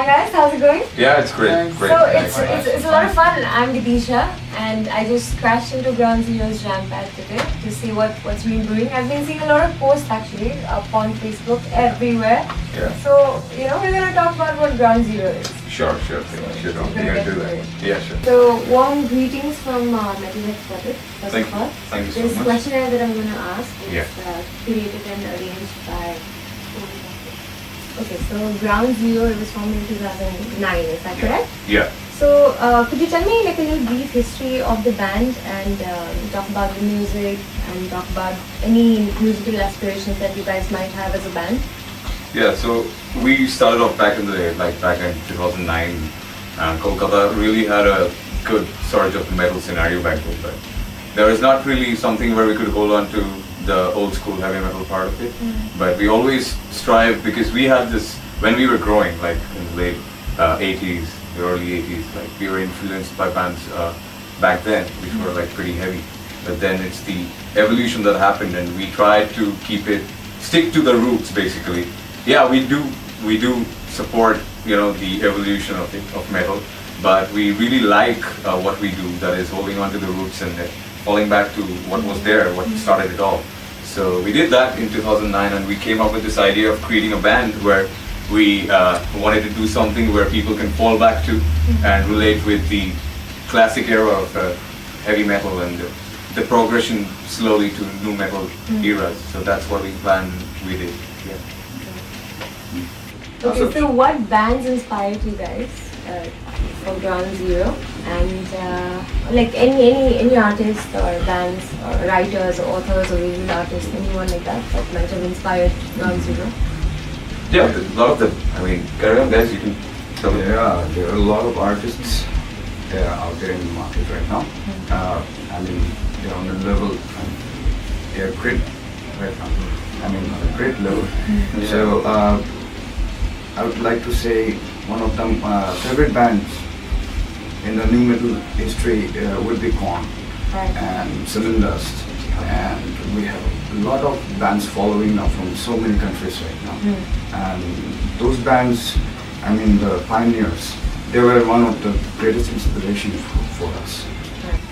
Hi guys, how's it going? Yeah, it's great. Great. So it's a lot of fun. I'm Bidisha and I just crashed into Ground Zero's jam pad today to see what's been brewing. I've been seeing a lot of posts actually up on Facebook everywhere. Yeah. So, we're gonna talk about what Ground Zero is. Sure. We're gonna do that. Yeah, sure. So, warm greetings from Metal Experted, first Thank of all. you so This much. questionnaire that I'm gonna ask is Yeah. created and arranged by. Okay, so Ground Zero it was formed in 2009, is that correct? Yeah. So, could you tell me like a little brief history of the band and talk about the music and talk about any musical aspirations that you guys might have as a band? Yeah, so we started off back in the day, like back in 2009. Kolkata really had a good surge of metal scenario back then. But there is not really something where we could hold on to the old school heavy metal part of it. But we always strive because we had this, when we were growing, like in the late 80s, the early 80s, like we were influenced by bands back then, which were like pretty heavy. But then it's the evolution that happened and we tried to stick to the roots basically. Yeah, we do support, the evolution of metal, but we really like what we do, that is holding on to the roots and falling back to what was there, what started it all. So we did that in 2009 and we came up with this idea of creating a band where we wanted to do something where people can fall back to and relate with the classic era of heavy metal and the progression slowly to new metal eras. So that's what we did. Yeah. Okay, so what bands inspired you guys for Ground Zero? And like any artists or bands or writers or authors or visual artists, anyone like that might have inspired Ground Zero? Yeah, a lot of them. I mean, carry on guys, you can tell me. Yeah, there are a lot of artists out there in the market right now. I mean, they're on a level, they're great right now. I mean, on a great level. So, I would like to say one of them favorite bands in the new metal history would be Korn and Cylinders, and we have a lot of bands following now from so many countries right now. And those bands, I mean the pioneers, they were one of the greatest inspiration for us.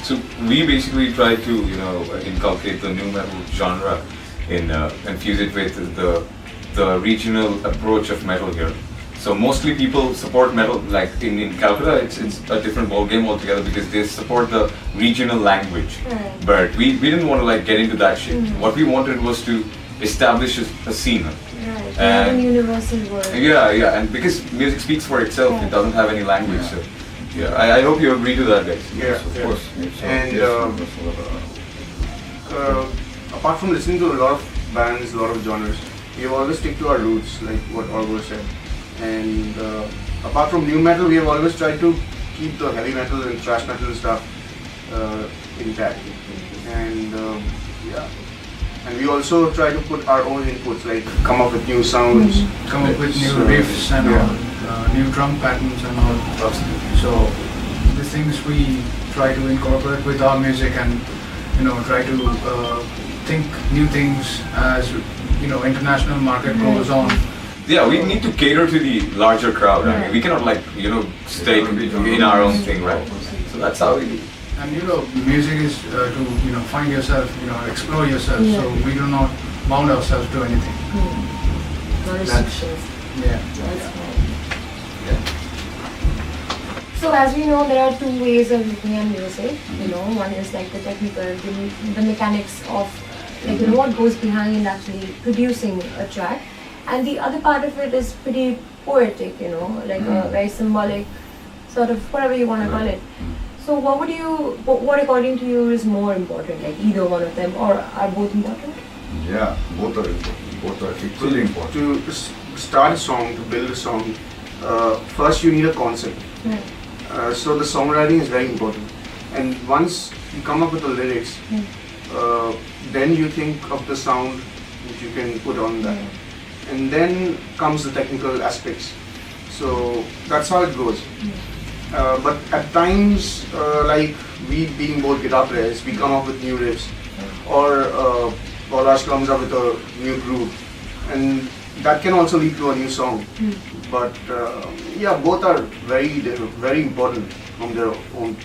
So we basically try to, inculcate the new metal genre and fuse it with the regional approach of metal here. So mostly people support metal, like in Calcutta, it's a different ball game altogether because they support the regional language. But we didn't want to get into that shit. What we wanted was to establish a scene. And universal word. Yeah, and because music speaks for itself, it doesn't have any language. So yeah, I hope you agree to that, guys. Yes, of course. And apart from listening to a lot of bands, a lot of genres, we have always stick to our roots, like what Orgo said. And apart from new metal, we have always tried to keep the heavy metal and thrash metal and stuff intact. And and we also try to put our own inputs, like come up with new sounds, come up with new riffs and all, new drum patterns and all. So the things we try to incorporate with our music and try to think new things as international market goes on. Yeah, we need to cater to the larger crowd. I mean, we cannot stay in our own thing, right? So that's how we. And music is to find yourself, explore yourself. So we do not bound ourselves to anything. No restrictions. That's right. So as we know, there are two ways of looking at music. One is like the technical, the mechanics of what goes behind actually producing a track. And the other part of it is pretty poetic, like a very symbolic sort of whatever you want to call it. So what according to you is more important, like either one of them, or are both important? Yeah, both are important. Both are equally important. To start a song, to build a song, first you need a concept. So the songwriting is very important. And once you come up with the lyrics, then you think of the sound which you can put on that. And then comes the technical aspects. So that's how it goes. But at times, like we being both guitar players, we come up with new riffs, or Raj comes up with a new groove, and that can also lead to a new song. But yeah, both are very important from their own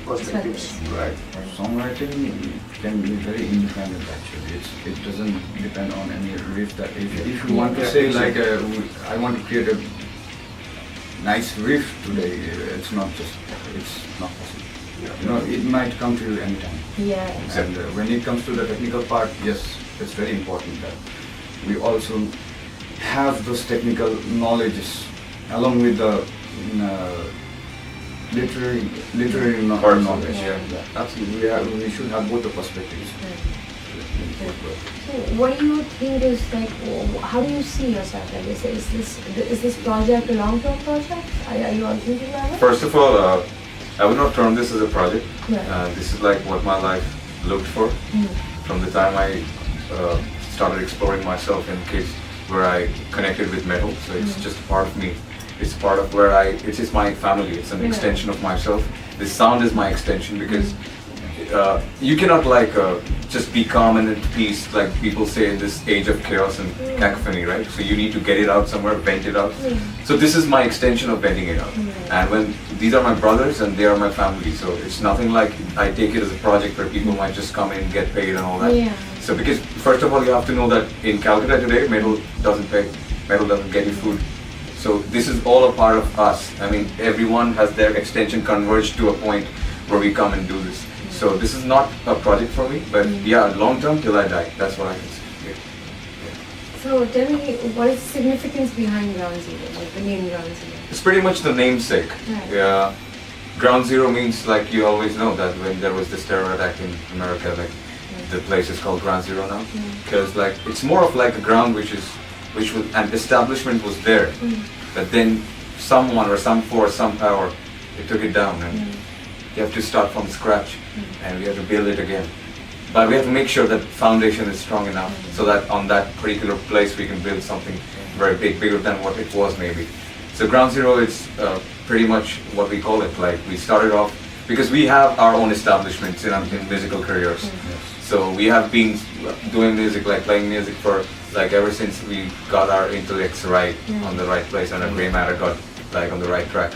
perspectives, right? Songwriting can be very independent actually. It doesn't depend on any riff that if you want to say like I want to create a nice riff today, it's not possible. You know, it might come to you anytime. Yeah. And when it comes to the technical part, yes, it's very important that we also have those technical knowledges along with the literary knowledge. Yeah. Absolutely, we should have both the perspectives. So what do you think is like, how do you see yourself? Like, is this project a long-term project? Are you all thinking about it? First of all, I would not term this as a project. Right. This is like what my life looked for from the time I started exploring myself in kids, where I connected with metal. So it's just a part of me. It's part of where it is my family. It's an extension of myself. This sound is my extension because you cannot like just be calm and at peace, like people say in this age of chaos and cacophony, right? So you need to get it out somewhere, vent it out. So this is my extension of venting it out. And when these are my brothers and they are my family, so it's nothing like I take it as a project where people might just come in, get paid and all that. So because first of all, you have to know that in Calcutta today, metal doesn't pay, metal doesn't get you food. So this is all a part of us. I mean, everyone has their extension converged to a point where we come and do this. So this is not a project for me, but yeah, long term till I die. That's what I can say. So tell me, what is the significance behind Ground Zero, like the name Ground Zero? It's pretty much the namesake. Yeah. Ground Zero means, like you always know that when there was this terror attack in America, like the place is called Ground Zero now, because like it's more of like a ground which was an establishment was there, but then someone or some force, some power, they took it down and you have to start from scratch and we have to build it again. But we have to make sure that foundation is strong enough so that on that particular place we can build something very big, bigger than what it was maybe. So Ground Zero is pretty much what we call it. Like we started off because we have our own establishments in musical careers. So we have been doing music, like playing music for like ever since we got our intellects right on the right place and our gray matter got like on the right track.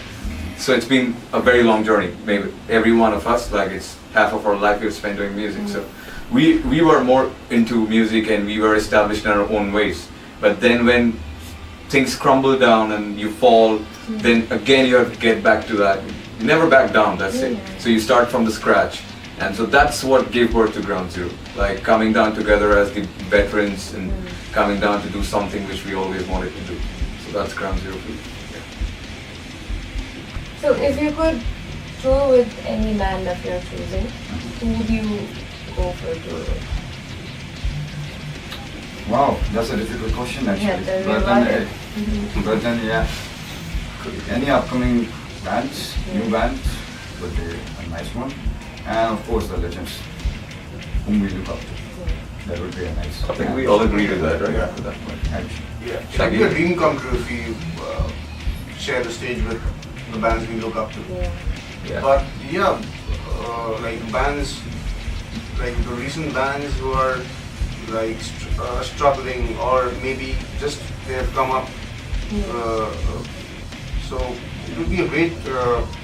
So it's been a very long journey. Maybe every one of us, like it's half of our life we've spent doing music. So we were more into music and we were established in our own ways. But then when things crumble down and you fall, then again you have to get back to that. You never back down, that's it. So you start from the scratch. And so that's what gave birth to Ground Zero. Like coming down together as the veterans and coming down to do something which we always wanted to do. So that's Ground Zero for you. So if you could tour with any band of your choosing, who would you go for a tour with? Wow, that's a difficult question actually. Yeah, but then yeah, any upcoming bands, new bands would be a nice one. And of course the legends whom we look up to. That would be a nice. I think we all agree to that, right? Yeah. After that point. Yeah, it would be a dream come true if we share the stage with the bands we look up to. Yeah. But yeah, like bands, like the recent bands who are like struggling or maybe just they have come up. So it would be a great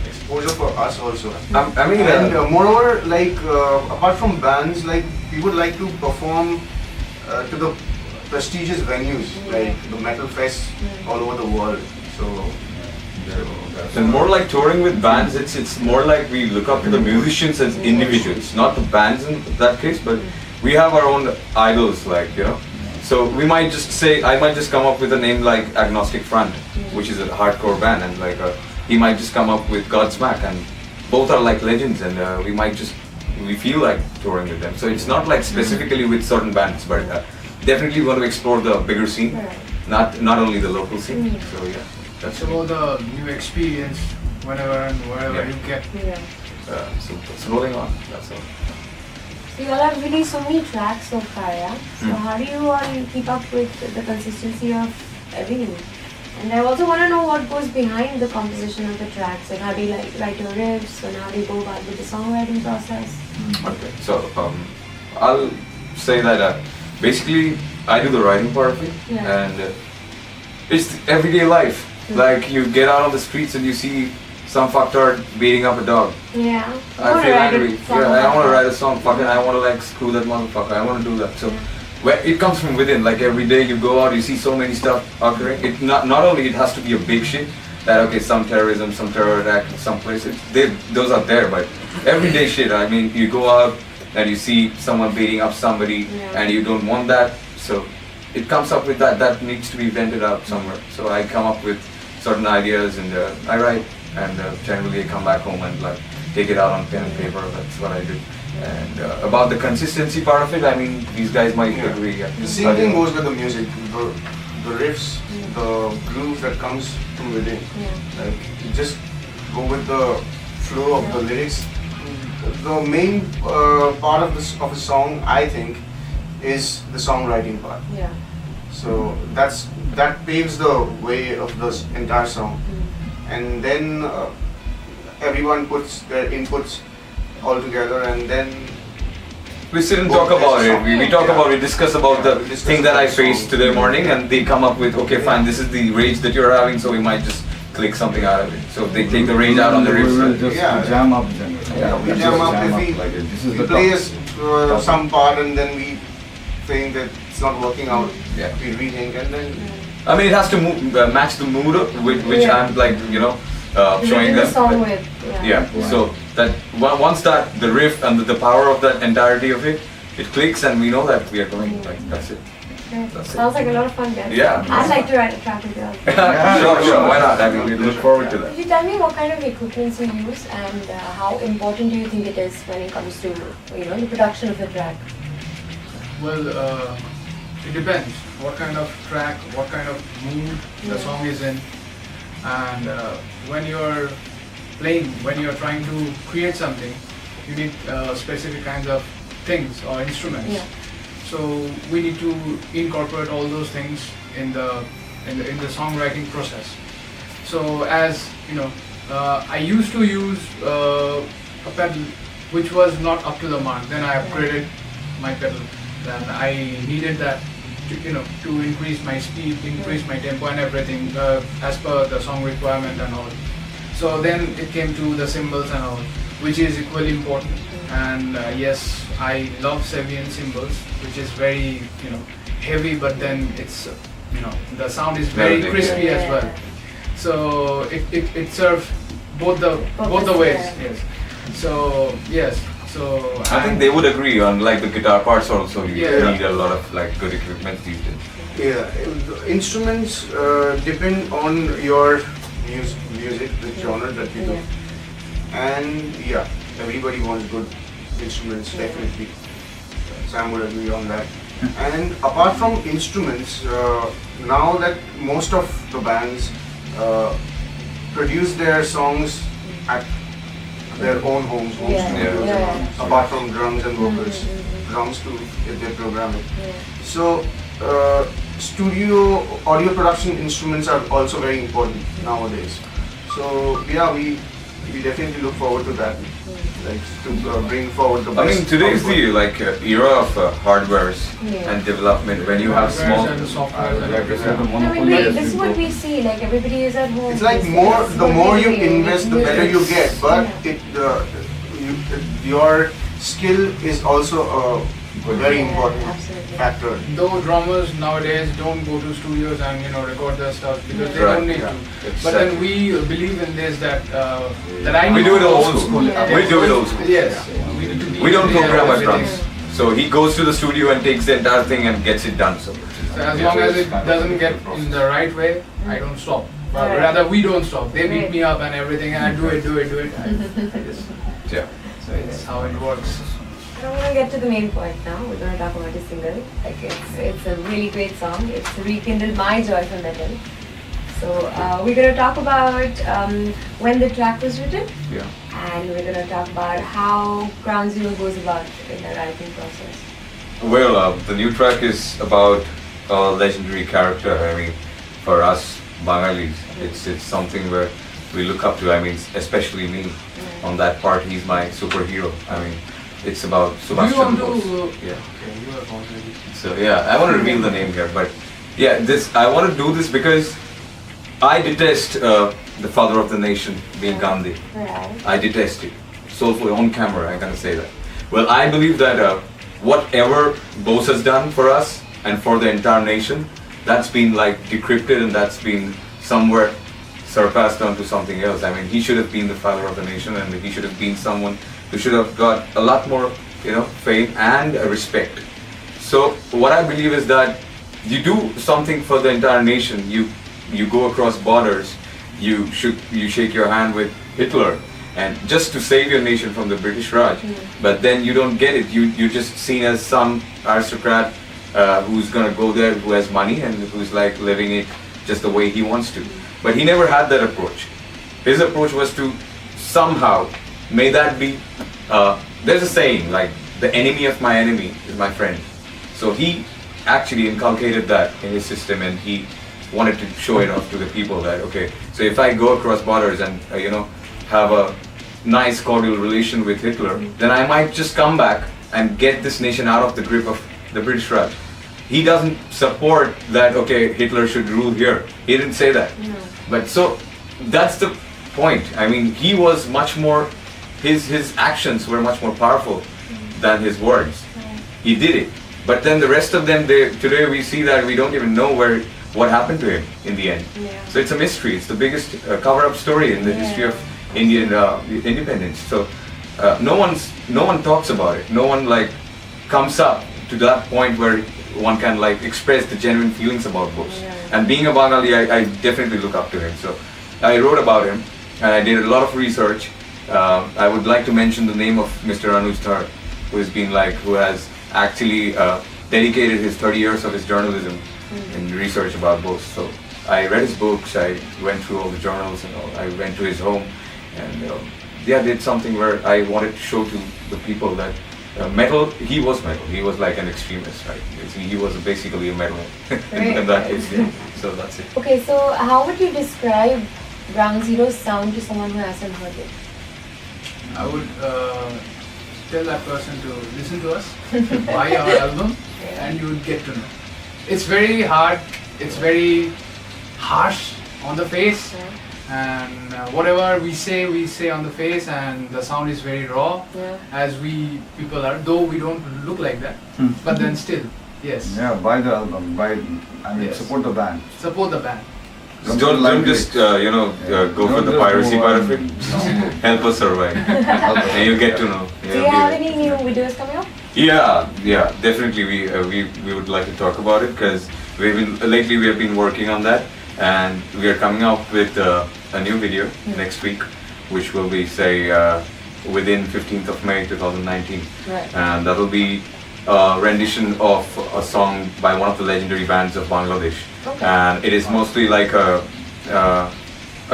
exposure for us also. I mean, and moreover, like apart from bands, like we would like to perform to the prestigious venues like the metal fests all over the world. So. And more like touring with bands, it's more like we look up to the musicians as individuals, not the bands in that case, but we have our own idols, like, you know. So we might just say, I might just come up with a name like Agnostic Front, which is a hardcore band, and like he might just come up with Godsmack, and both are like legends, and we feel like touring with them. So it's not like specifically with certain bands, but definitely want to explore the bigger scene, not only the local scene. So yeah. That's about the new experience whenever and wherever you get. So it's rolling on, that's all. So you all have released so many tracks so far, yeah? So how do you all keep up with the consistency of everything? And I also want to know what goes behind the composition of the tracks, like how do you write your riffs and how do you go about with the songwriting process? Okay, so I'll say that basically I do the writing part of it, and It's everyday life. Like you get out on the streets and you see some fucktard beating up a dog. Yeah. I feel angry. Yeah, I want to write a song. Fucking, I want to like screw that motherfucker. I want to do that. So, where it comes from within. Like every day you go out, you see so many stuff occurring. It not only it has to be a big shit. That okay, some terrorism, some terror attack, some places. Those are there, but everyday shit. I mean, you go out and you see someone beating up somebody, and you don't want that. So, it comes up with that. That needs to be vented out somewhere. So I come up with certain ideas and I write. And generally I come back home and like take it out on pen and paper. That's what I do. And about the consistency part of it, I mean, these guys might agree. Yeah. The same thing goes with the music. The riffs, the groove that comes from within. Like you just go with the flow of the lyrics. The main part of a song, I think, is the songwriting part. Yeah. So that paves the way of this entire song. And then everyone puts their inputs all together, and then we sit and talk about it. We talk about it, discuss about the thing that I faced today morning, and they come up with, okay, fine, this is the rage that you're having, so we might just click something out of it. So they take the rage out on the riffs. We just jam up generally. We jam up. If we play some part and then we think that it's not working out, we rethink and then. I mean, it has to match the mood with which I'm like, showing them. The song with, So that once that the riff and the power of that entirety of it clicks, and we know that we are going. Like that's it. Sounds like a lot of fun, guys. Yeah. I'd like to write a track with you. Sure. Why not? I mean, we look forward to that. Could you tell me what kind of equipment you use and how important do you think it is when it comes to the production of a track? Well, it depends what kind of track, what kind of mood the song is in, and when you're playing, when you're trying to create something, you need specific kinds of things or instruments. Yeah. So we need to incorporate all those things in the songwriting process. So as you know, I used to use a pedal which was not up to the mark. Then I upgraded my pedal. Then I needed that to increase my speed, increase my tempo and everything as per the song requirement and all. So then it came to the cymbals and all, which is equally important. And yes, I love Sevian cymbals, which is very heavy, but then it's the sound is very crispy as well. So it serves both the ways. Yes. So yes. So I think they would agree on like the guitar parts also. You need a lot of like good equipment these days. Yeah, the instruments depend on your music, the genre that you do, and everybody wants good instruments definitely. Sam would agree on that. And apart from instruments, now that most of the bands produce their songs at their own homes, studios, apart from drums and vocals, drums too if they program it. So studio audio production instruments are also very important nowadays. So we definitely look forward to that, like to bring forward the best. I mean, today is the era of hardwares and development when you have small. This is what we see. Like everybody is at home. It's like the more you invest, the better you get. But your skill is also a very important factor. Though drummers nowadays don't go to studios and record their stuff because they don't need to. But then we believe in this that we do it old school. We do it old school. Yes. We don't program our drums. So he goes to the studio and takes the entire thing and gets it done. So as long as it doesn't get in the right way, I don't stop. But rather we don't stop. They beat me up and everything, and I do it. So it's how it works. I want to get to the main point now. We're going to talk about the single. Like it's a really great song. It's rekindled my joy for metal. So we're going to talk about when the track was written. Yeah. And we're going to talk about how Ground Zero goes about in the writing process. Well, the new track is about a legendary character. I mean, for us Bangalis, it's something where we look up to. I mean, especially me. On that part, he's my superhero. I mean, it's about Subhash Chandra Bose. So I want to reveal the name here, but Yeah, I want to do this because I detest the father of the nation being Gandhi. Right. I detest it. Soulfully on camera, I gotta say that. Well, I believe that whatever Bose has done for us and for the entire nation, that's been like decrypted and that's been somewhere surpassed onto something else. I mean, he should have been the father of the nation, and he should have been someone who should have got a lot more, fame and respect. So what I believe is that you do something for the entire nation. You go across borders. You shake your hand with Hitler, and just to save your nation from the British Raj. But then you don't get it. You're just seen as some aristocrat who's gonna go there, who has money and who's like living it just the way he wants to. But he never had that approach. His approach was to somehow, may that be, there's a saying like, the enemy of my enemy is my friend. So he actually inculcated that in his system, and he wanted to show it off to the people that, okay, so if I go across borders and, have a nice cordial relation with Hitler, then I might just come back and get this nation out of the grip of the British Raj. He doesn't support that, okay, Hitler should rule here. He didn't say that. No. But so, that's the point. I mean, he was much more, his actions were much more powerful than his words. He did it. But then the rest of them, today we see that we don't even know what happened to him in the end. Yeah. So it's a mystery. It's the biggest cover-up story in the history of Indian independence. So no one talks about it. No one like comes up to that point where one can like express the genuine feelings about Bose. Yeah. And being a Bengali, I definitely look up to him. So I wrote about him, and I did a lot of research. I would like to mention the name of Mr. Anuj Thar, who has actually dedicated his 30 years of his journalism in research about Bose. So I read his books, I went through all the journals and all. I went to his home, and did something where I wanted to show to the people that he was metal. He was like an extremist, right? He was basically a metal in that case. Yeah. So that's it. Okay, so how would you describe Ground Zero's sound to someone who hasn't heard it? I would tell that person to listen to us, buy our album, and you would get to know. It's very hard, it's very harsh on the face, and whatever we say on the face, and the sound is very raw, as we people are, though we don't look like that, but then still, yes. Yeah, buy the album, Yes. support the band. Support the band. Don't just go for the piracy part of it. Help us survive, and you get to know. Do you have any new videos coming up? Yeah, definitely. We would like to talk about it because lately we have been working on that, and we are coming up with a new video next week, which will be within 15th of May 2019, and that will be a rendition of a song by one of the legendary bands of Bangladesh, and it is mostly like a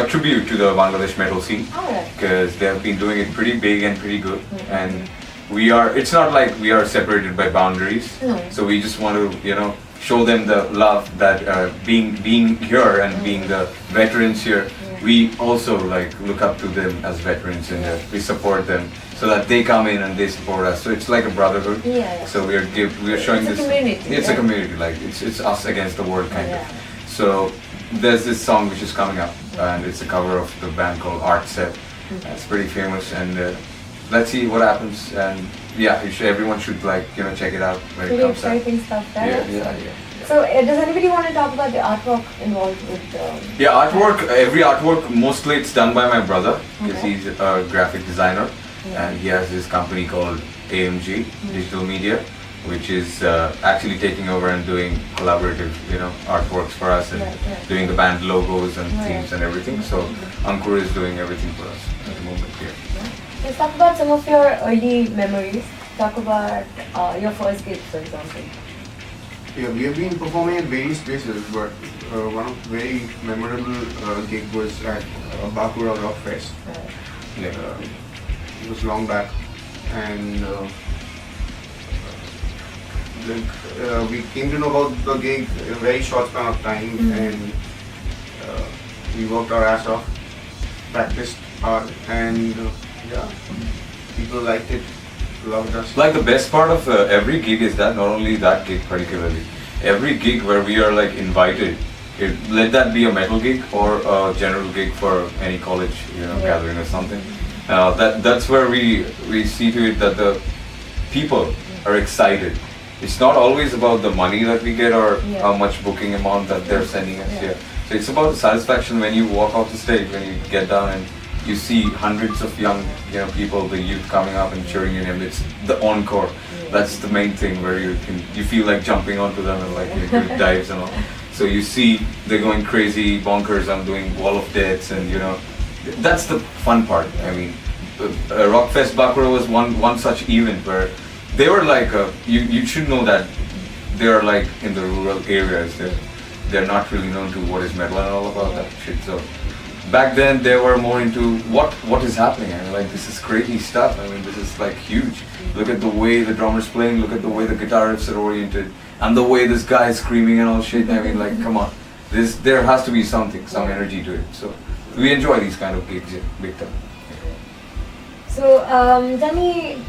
tribute to the Bangladesh metal scene, because they have been doing it pretty big and pretty good, and it's not like we are separated by boundaries, so we just want to show them the love that being here and being the veterans here, we also like look up to them as veterans, and we support them so that they come in and they support us. So it's like a brotherhood. So we are showing this. It's a community. Like it's us against the world kind of. So there's this song which is coming up, and it's a cover of the band called Art Set. It's pretty famous, and let's see what happens. And everyone should check it out when it comes out. Exciting stuff, right? Yeah. So does anybody want to talk about the artwork involved with artwork, every artwork, mostly it's done by my brother, because he's a graphic designer, and he has his company called AMG, Digital Media, which is actually taking over and doing collaborative, artworks for us, and doing the band logos and themes and everything. So Ankur is doing everything for us at the moment here. Let's talk about some of your early memories. Talk about your first gig, for example. Yeah, we have been performing at various places, but one of the very memorable gig was at Bakura Rock Fest. It was long back, and we came to know about the gig in a very short span of time, and we worked our ass off, practiced hard, and people liked it. Loved us. Like the best part of every gig is that not only that gig particularly, every gig where we are like invited, let that be a metal gig or a general gig for any college, gathering or something. That's where we see to it that the people are excited. It's not always about the money that we get or how much booking amount that they're sending us. So it's about the satisfaction when you walk off the stage, when you get down and you see hundreds of young, people, the youth coming up and cheering in him. It's the encore. That's the main thing where you feel like jumping onto them and like you do dives and all. So you see they're going crazy, bonkers. I'm doing wall of deaths and that's the fun part. I mean, Rockfest Bakura was one such event where they were like you should know that they are like in the rural areas. They're not really known to what is metal and all about that shit. So back then they were more into what is happening. I mean, like, this is crazy stuff. I mean, this is like huge. Look at the way the drummer's playing. Look at the way the guitar riffs are oriented, and the way this guy is screaming and all shit. I mean, like, come on. There has to be some energy to it. So we enjoy these kind of gigs, big time. So tell me,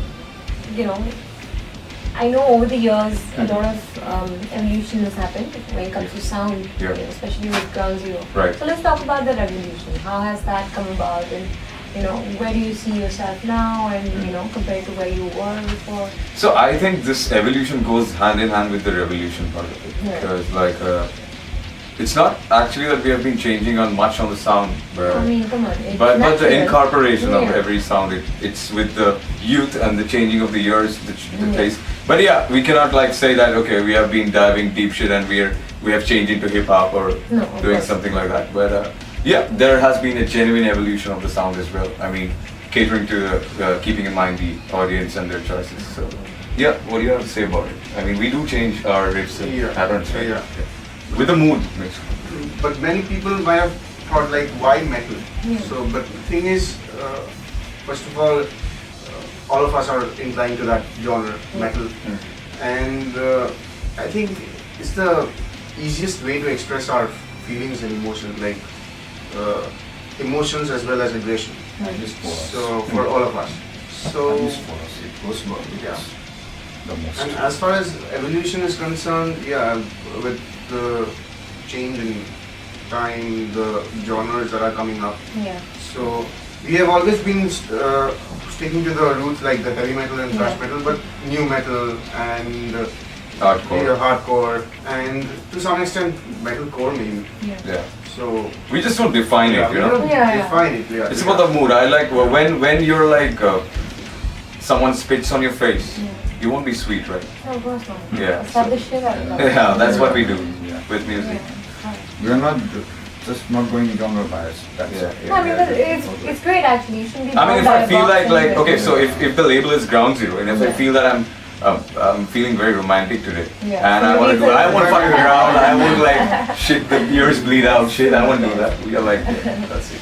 I know over the years a lot of evolution has happened when it comes to sound, especially with Ground Zero. Right. So let's talk about that evolution. How has that come about, and where do you see yourself now, and compared to where you were before? So I think this evolution goes hand in hand with the revolution part of it, because like it's not actually that we have been changing on much on the sound, but come on, but the incorporation of every sound, it's with the youth and the changing of the years, the taste. But yeah, we cannot like say that okay, we have been diving deep shit and we have changed into hip hop or doing something like that. But yeah, there has been a genuine evolution of the sound as well. I mean, catering to keeping in mind the audience and their choices. So yeah, what do you have to say about it? I mean, we do change our riffs and patterns, right? Yeah. With the mood. But many people might have thought like, why metal? So, but the thing is, first of all of us are inclined to that genre, metal, and I think it's the easiest way to express our feelings and emotions, like emotions as well as aggression. So for all of us. So it goes well. The most. And as far as evolution is concerned, with the change in time, the genres that are coming up. So we have always been sticking to the roots like the heavy metal and thrash metal, but new metal and hardcore, and to some extent metalcore maybe. So we just don't define it, define it. It's about the mood. I like when you're like someone spits on your face. You won't be sweet, right? Oh, of course not. Yeah. Yeah, that's what we do with music. We are not just not going genre bias. No, I mean, it's great actually. You shouldn't be. I mean, if I feel like okay, so yeah. if the label is Ground Zero, and if I feel that I'm feeling very romantic today, Yeah. and I want to go, I want fucking ground, I want like shit, the ears bleed out, shit, I want to do that. We are like, that's it.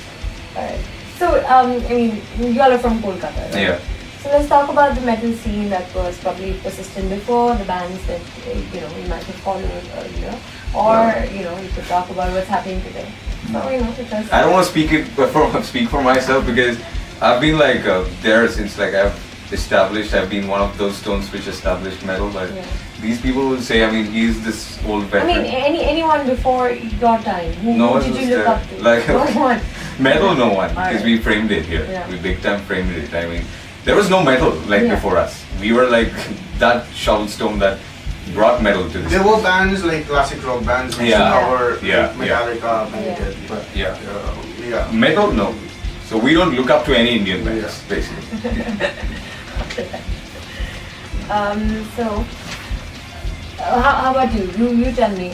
Alright. So I mean, you all are from Kolkata, right? Yeah. So let's talk about the metal scene that was probably persistent before, the bands that you might have followed earlier, or you could talk about what's happening today. So because I don't want to speak for myself, because I've been like there since like I've been one of those stones which established metal. But these people will say, I mean, he's this old veteran. I mean, anyone before your time, who did you look up to? Like no one. Metal, no one, because we framed it here. Yeah. We big time framed it. I mean, there was no metal like before us. We were like that shovel stone that brought metal to this. There were bands like classic rock bands which cover Metallica, but metal, no. So we don't look up to any Indian bands, basically. So how about you? You tell me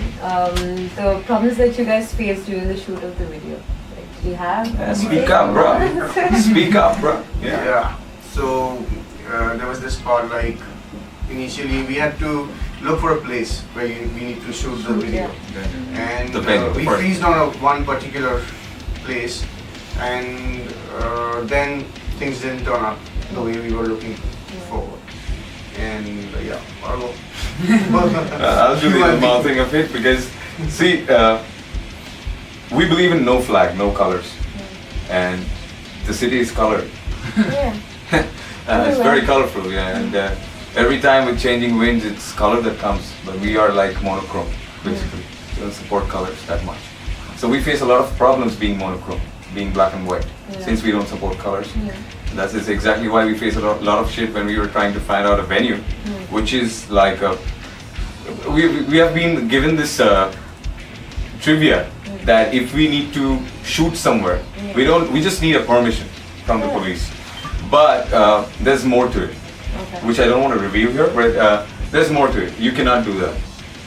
the problems that you guys faced during the shoot of the video. Like, do you have? Speak up, bro. Speak up, bro. Yeah. So there was this part like initially we had to look for a place where we need to shoot the video, and we freezed on one particular place, and then things didn't turn out the way we were looking forward. And I'll do the mouthing of it, because see, we believe in no flag, no colors, and the city is colored. Yeah. It's very colorful, and every time with changing winds, it's color that comes, but we are like monochrome, basically. We don't support colors that much. So we face a lot of problems being monochrome, being black and white, since we don't support colors. That is exactly why we face a lot of shit when we were trying to find out a venue, which is like we have been given this trivia that if we need to shoot somewhere, we just need a permission from the police. But there's more to it, which I don't want to reveal here, but there's more to it. You cannot do that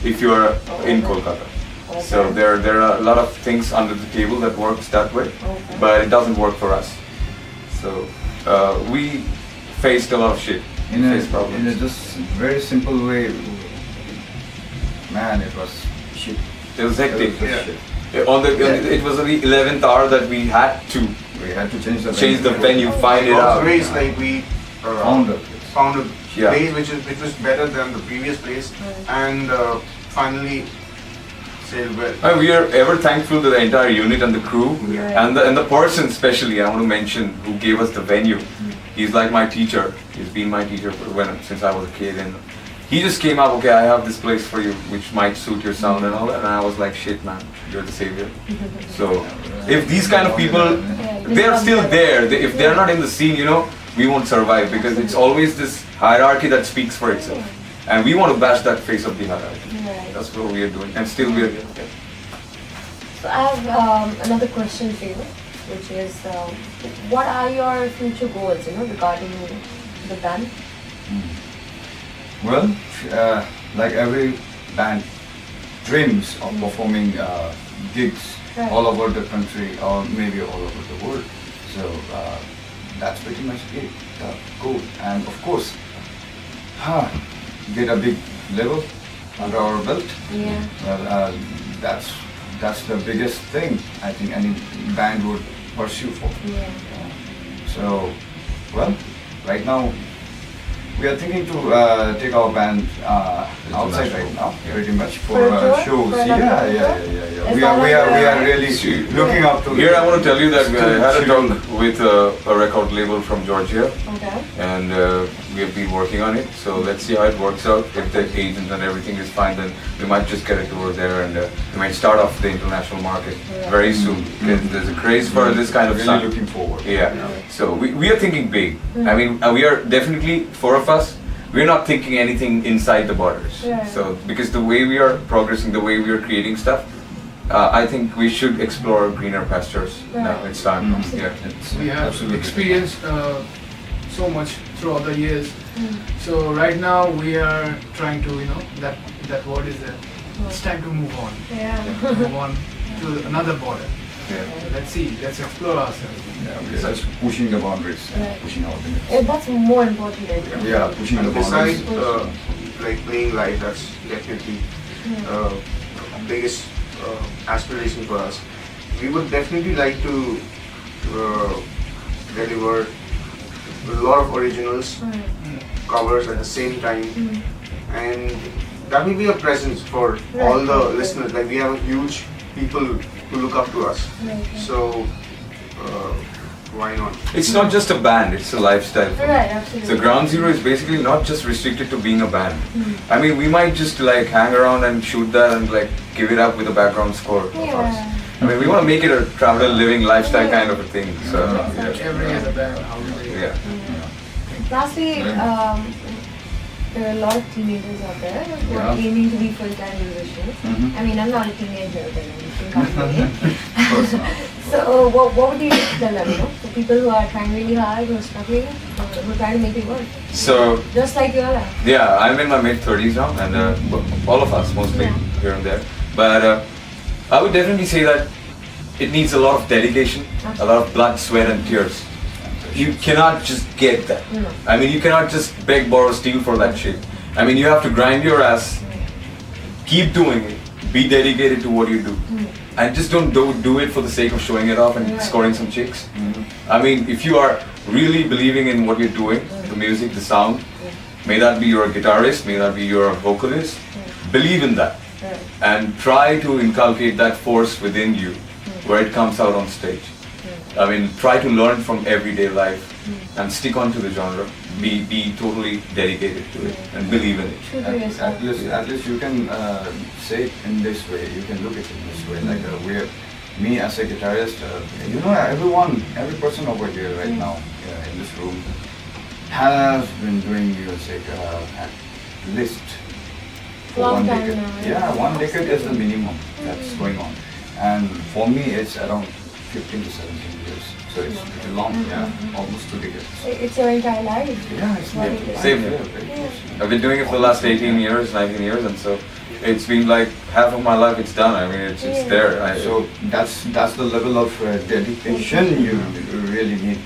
if you are in Kolkata. So there are a lot of things under the table that works that way, but it doesn't work for us. So we faced a lot of shit. In a just very simple way, man, it was shit. It was hectic. It was shit. It was the 11th hour that we had to change the venue, find it out. Always like we Found it. found a place which was better than the previous place, and finally sailed well. We are ever thankful to the entire unit and the crew, and the person especially I want to mention who gave us the venue. He's like my teacher. He's been my teacher since I was a kid, and he just came up. Okay, I have this place for you, which might suit your sound and all that. And I was like, shit, man, you're the savior. So if these kind of people, they're still there. If they're not in the scene, we won't survive, because it's always this hierarchy that speaks for itself, and we want to bash that face of the hierarchy. That's what we are doing, and still we are here. So I have another question for you, which is, what are your future goals, regarding the band? Well, like every band dreams of performing gigs all over the country or maybe all over the world. So that's pretty much it, the goal. And of course, get a big level under our belt. Well, that's the biggest thing I think any band would pursue for. So, well, right now we are thinking to take our band outside right now, pretty much for shows. Yeah. We are really looking up to. Here I want to tell you that I had a talk with a record label from Georgia, and we have been working on it. So let's see how it works out. If the agent and everything is fine, then we might just get a tour there, and we might start off the international market very soon. Because there's a craze for this kind of really stuff. looking forward. Yeah. So we are thinking big. I mean, we are definitely, four of us, we're not thinking anything inside the borders. So because the way we are progressing, the way we are creating stuff, I think we should explore greener pastures. Now it's time. Yeah. We have experienced so much throughout the years. So right now we are trying to, that word is there. It's time to move on. Move on to another border. Let's see, let's explore ourselves. We're just pushing the boundaries, pushing our limits. That's more important, I think. Yeah, pushing the boundaries. Besides like playing live, that's definitely biggest aspiration for us. We would definitely like to deliver a lot of originals, covers at the same time, and that will be a presence for all the listeners. Like we have a huge people who look up to us, so why not? It's not just a band, it's a lifestyle. Right, absolutely. So Ground Zero is basically not just restricted to being a band. I mean, we might just like hang around and shoot that and like give it up with a background score of ours. I mean, we want to make it a traveler living lifestyle kind of a thing. So Every other band, how do they? Lastly, there are a lot of teenagers out there who are aiming to be full-time musicians. I mean, I'm not a teenager, but I'm So, what would you tell them, for people who are trying really hard, who are struggling, who are trying to make it work? So, just like you all are. Yeah, I'm in my mid-30s now, and all of us, mostly, here and there. But I would definitely say that it needs a lot of dedication, a lot of blood, sweat and tears. You cannot just get that. I mean, you cannot just beg, borrow, steal for that shit. I mean, you have to grind your ass, keep doing it, be dedicated to what you do. And just don't do it for the sake of showing it off and scoring some chicks. I mean, if you are really believing in what you're doing, the music, the sound, may that be you're a guitarist, may that be you're a vocalist, believe in that. And try to inculcate that force within you where it comes out on stage. I mean, try to learn from everyday life and stick on to the genre. be totally dedicated to it and believe in it. True to yourself. At least you can say it in this way. You can look at it in this way. Like me as a guitarist, you know, every person over here right now in this room has been doing music at least for Long one time decade. now, Yeah, 1 decade is the minimum that's going on. And for me, it's around 15 to 17 years. So it's pretty long, almost 2 decades. It's your entire life. Yeah, it's What been it is. Same yeah, here. very close. I've been doing it for the last 18 years, 19 years, and so it's been like half of my life it's done. I mean, it's there. So that's the level of dedication you really need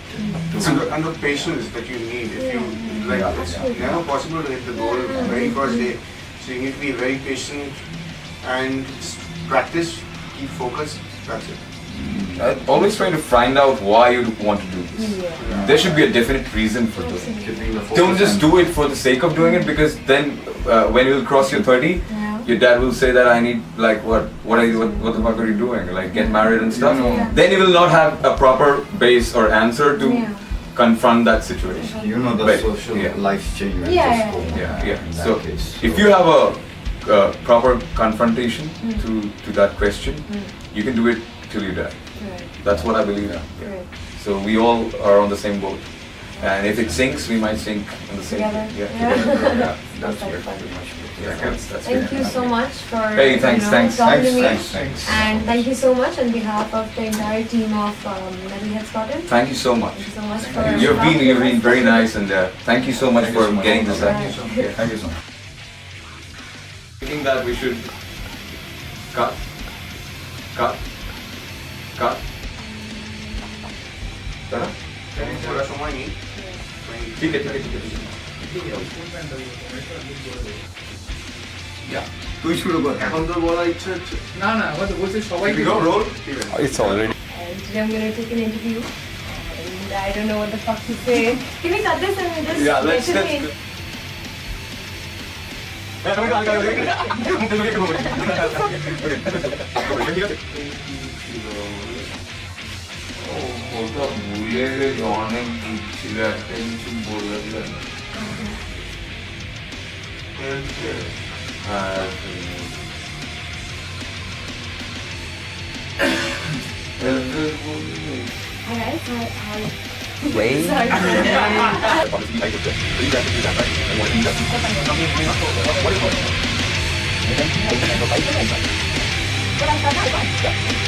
to. And the patience that you need. If you like, Yeah. it's never possible to hit the goal the very first day. So you need to be very patient and practice, keep focused. That's it. I always try to find out why you want to do this. Yeah. There should be a definite reason for doing it. Keeping the focus Don't just and- do it for the sake of doing it, because then when you cross your 30, Yeah. your dad will say that I need, like, what the fuck are you doing? Like, get married and stuff. You know. Yeah. Then you will not have a proper base or answer to Yeah. confront that situation. You know the But, social yeah. life change. will Yeah, just yeah, go yeah. on Yeah. in that So case. if you have a proper confrontation to that question, you can do it till you die. Right. That's what I believe in. Right. So we all are on the same boat, and if it sinks, we might sink in the same. Together. Yeah. Yeah. Together. Yeah. That's Like very fun. much. Yeah, that's Thank you so much for Hey, thanks, thanks, talking to me. Thanks. And thank you so much on behalf of the entire team of Metalhead Scotland. Thank you so much. Thank you so much for You've been very nice, and thank you so much Thank you for so much. getting this Thank up. you so much. Thank you so much. Thinking that we should cut. Tara? थोड़ा समय नहीं ठीक है. তুই শুরু কর এখন তো বলার ইচ্ছা হচ্ছে না না আমাদের বলছে সবাই We go roll. ঠিক আছে It's already. And today I'm going to take an interview. And I don't know what the fuck to say. Can we cut this and just Yeah, let's. get it in? ওটা ভুলে গেছে, অনেক দিক ছিল, একটা কিছু বলে দিলেন। আর Alright, Wait. sorry. Sorry.